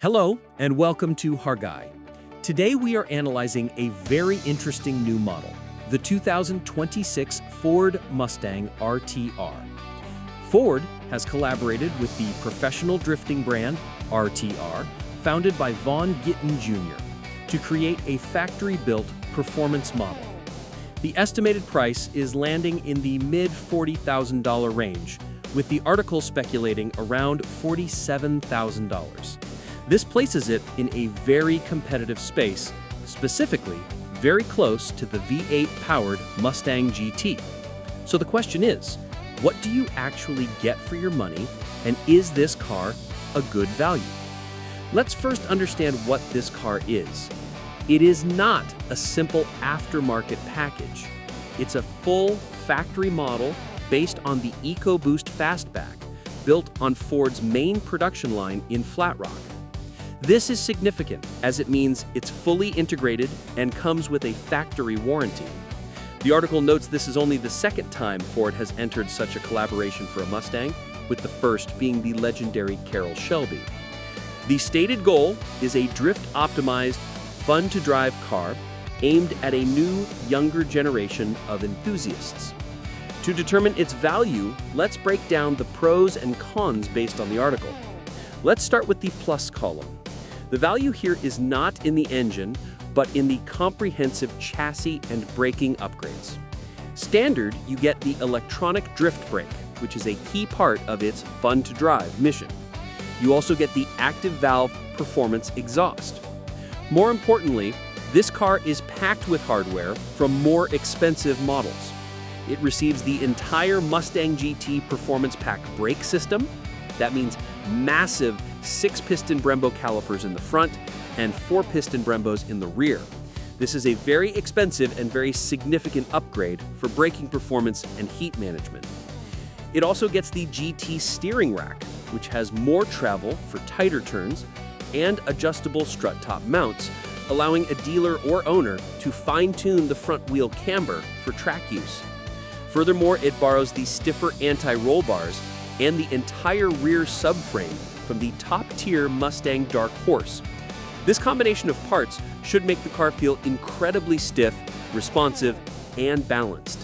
Hello, and welcome to Hargai. Today we are analyzing a very interesting new model, the 2026 Ford Mustang RTR. Ford has collaborated with the professional drifting brand RTR, founded by Von Gittin Jr., to create a factory-built performance model. The estimated price is landing in the mid-$40,000 range, with the article speculating around $47,000. This places it in a very competitive space, specifically very close to the V8-powered Mustang GT. So the question is, what do you actually get for your money, and is this car a good value? Let's first understand what this car is. It is not a simple aftermarket package. It's a full factory model based on the EcoBoost Fastback, built on Ford's main production line in Flat Rock. This is significant as it means it's fully integrated and comes with a factory warranty. The article notes this is only the second time Ford has entered such a collaboration for a Mustang, with the first being the legendary Carroll Shelby. The stated goal is a drift-optimized, fun-to-drive car aimed at a new, younger generation of enthusiasts. To determine its value, let's break down the pros and cons based on the article. Let's start with the plus column. The value here is not in the engine, but in the comprehensive chassis and braking upgrades. Standard, you get the electronic drift brake, which is a key part of its fun-to-drive mission. You also get the active valve performance exhaust. More importantly, this car is packed with hardware from more expensive models. It receives the entire Mustang GT Performance Pack brake system. That means massive 6-piston Brembo calipers in the front and 4-piston Brembos in the rear. This is a very expensive and very significant upgrade for braking performance and heat management. It also gets the GT steering rack, which has more travel for tighter turns and adjustable strut top mounts, allowing a dealer or owner to fine-tune the front wheel camber for track use. Furthermore, it borrows the stiffer anti-roll bars and the entire rear subframe from the top-tier Mustang Dark Horse. This combination of parts should make the car feel incredibly stiff, responsive, and balanced.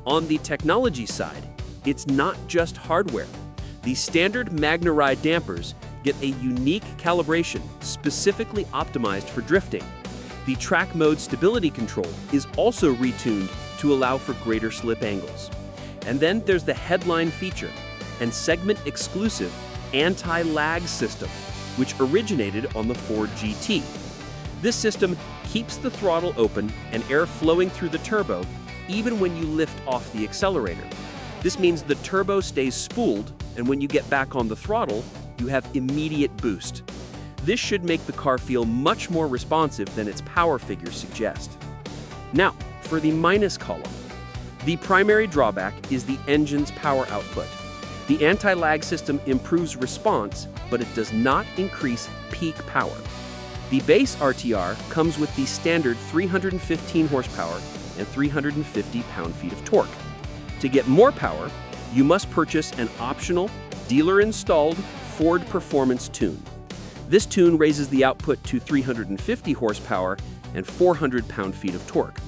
On the technology side, it's not just hardware. The standard MagneRide dampers get a unique calibration specifically optimized for drifting. The track mode stability control is also retuned to allow for greater slip angles. And then there's the headline feature and segment-exclusive anti-lag system, which originated on the Ford GT. This system keeps the throttle open and air flowing through the turbo even when you lift off the accelerator. This means the turbo stays spooled, and when you get back on the throttle, you have immediate boost. This should make the car feel much more responsive than its power figures suggest. Now, for the minus column. The primary drawback is the engine's power output. The anti-lag system improves response, but it does not increase peak power. The base RTR comes with the standard 315 horsepower and 350 pound-feet of torque. To get more power, you must purchase an optional, dealer-installed Ford Performance tune. This tune raises the output to 350 horsepower and 400 pound-feet of torque.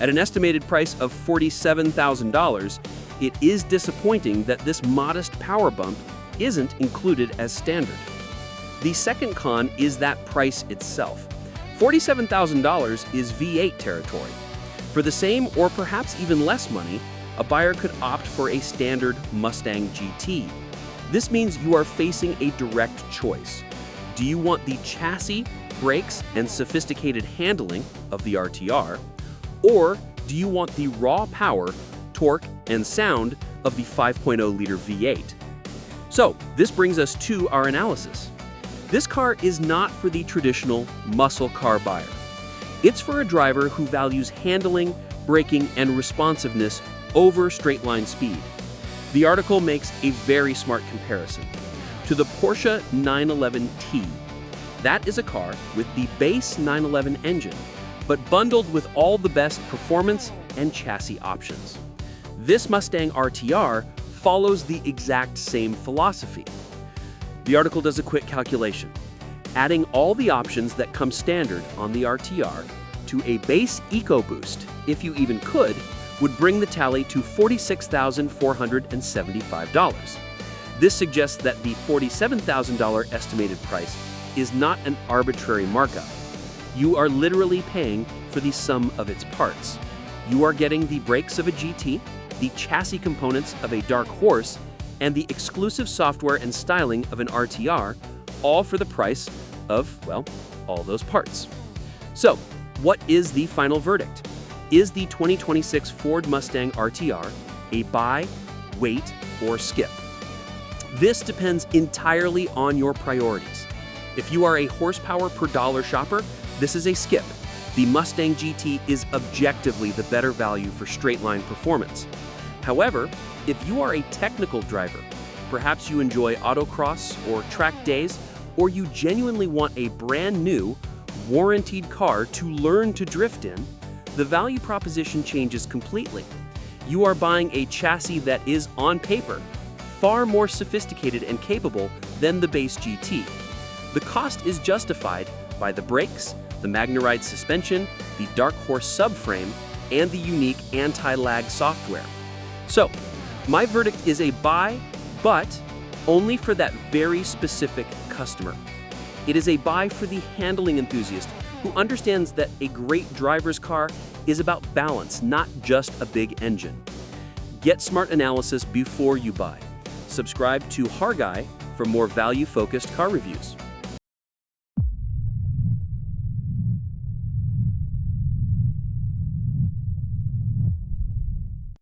At an estimated price of $47,000, it is disappointing that this modest power bump isn't included as standard. The second con is that price itself. $47,000 is V8 territory. For the same or perhaps even less money, a buyer could opt for a standard Mustang GT. This means you are facing a direct choice. Do you want the chassis, brakes, and sophisticated handling of the RTR, or do you want the raw power, torque, and sound of the 5.0-liter V8? So, this brings us to our analysis. This car is not for the traditional muscle car buyer. It's for a driver who values handling, braking, and responsiveness over straight-line speed. The article makes a very smart comparison to the Porsche 911T. That is a car with the base 911 engine, but bundled with all the best performance and chassis options. This Mustang RTR follows the exact same philosophy. The article does a quick calculation. Adding all the options that come standard on the RTR to a base EcoBoost, if you even could, would bring the tally to $46,475. This suggests that the $47,000 estimated price is not an arbitrary markup. You are literally paying for the sum of its parts. You are getting the brakes of a GT, the chassis components of a dark horse, and the exclusive software and styling of an RTR, all for the price of, well, all those parts. So, what is the final verdict? Is the 2026 Ford Mustang RTR a buy, wait, or skip? This depends entirely on your priorities. If you are a horsepower per dollar shopper, this is a skip. The Mustang GT is objectively the better value for straight-line performance. However, if you are a technical driver, perhaps you enjoy autocross or track days, or you genuinely want a brand new, warranted car to learn to drift in, the value proposition changes completely. You are buying a chassis that is, on paper, far more sophisticated and capable than the base GT. The cost is justified by the brakes, the MagneRide suspension, the Dark Horse subframe, and the unique anti-lag software. So, my verdict is a buy, but only for that very specific customer. It is a buy for the handling enthusiast who understands that a great driver's car is about balance, not just a big engine. Get smart analysis before you buy. Subscribe to Hargai for more value-focused car reviews.